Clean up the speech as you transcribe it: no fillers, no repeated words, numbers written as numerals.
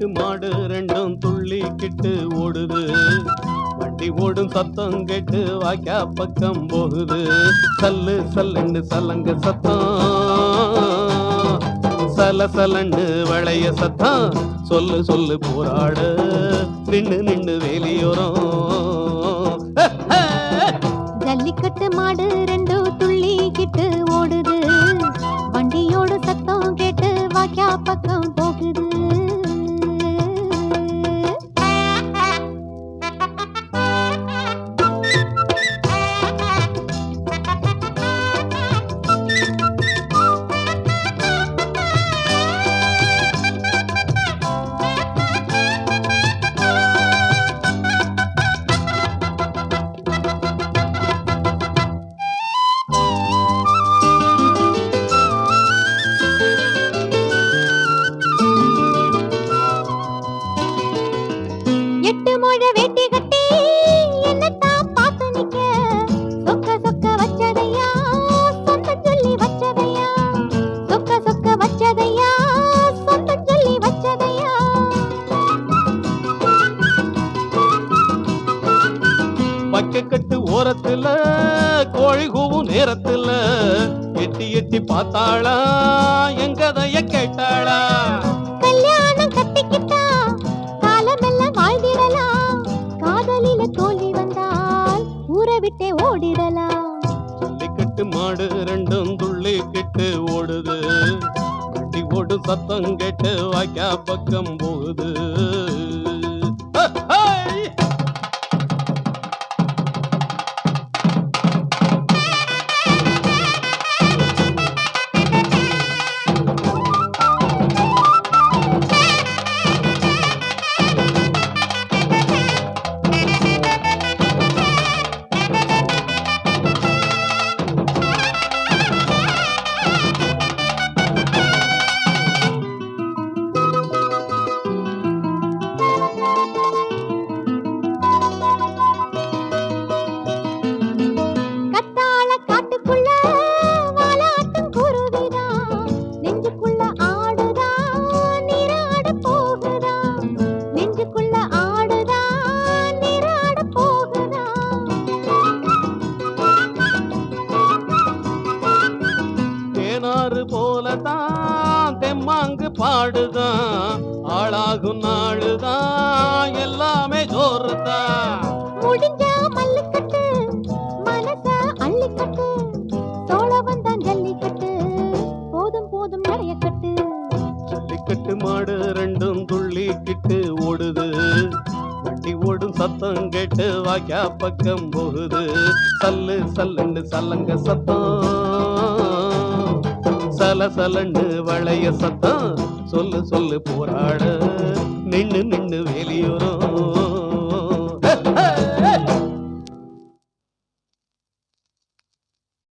ஜல்லிக்கட்டு மாடு ரெண்டும் துள்ளிக்கிட்டு ஓடுது. வண்டி ஓடும் சத்தம் கேட்டு வாய்க்கா பக்கம் போகுது. சல்லு சல்லுன்னு சலங்க சத்தம், சல சலன்னு வளைய சத்தம். சொல்லு சொல்லு போராட நின்னு நின்னு வேலியோரம். ஜல்லிக்கட்டு மாடு ரெண்டும் துள்ளிக்கிட்டு ஓடுது. வண்டியோட சத்தம் கேட்டு வாய்க்கா பக்கம் போகுது. எட்டு முழ வேட்டி கட்டி என்னத்தான் பார்த்து நிக்க, சொக்க சொக்க வச்சதையா சொந்த சொல்லி வச்சதையா, சொக்க சொக்க வச்சதையா சொந்த சொல்லி வச்சதையா. பக்கக்கட்டு ஓரத்துல கோழி கூவும் நேரத்துல எட்டி எட்டி பார்த்தாளா எங்கதைய கேட்டாளா. கல்யாணம் கட்டிக்கிட்டா காலமெல்லாம் வாழ்ந்திடலாம், காதலில தோல்வி வந்தால் ஊரை விட்டே ஓடிடலாம். ஜல்லிக்கட்டு மாடு ரெண்டும் துள்ளிக்கிட்டு ஓடுது. வண்டி ஓடும் சத்தம் கேட்டு வாய்க்கா பக்கம் போகுது. போலதான் தெம்மாங்கு பாடுதான், ஆளாகும் நாளுதான் எல்லாமே ஜோறுதான். முடிஞ்சா மல்லுக்கட்டு மனச அள்ளிக்கட்டு, சோழ வந்தான் ஜல்லிக்கட்டு போதும் போதும் நடையக்கட்டு. ஜல்லிக்கட்டு மாடு ரெண்டும் துள்ளிக்கிட்டு ஓடுது. வண்டி ஓடும் சத்தம் கேட்டு வாய்க்கா பக்கம் போகுது. சல்லு சல்லுன்னு சலங்க சத்தம், சல சலன்னு வளைய சத்தம். சொல்லு சொல்லு போராட நின்னு நின்னு வேலியோரம்.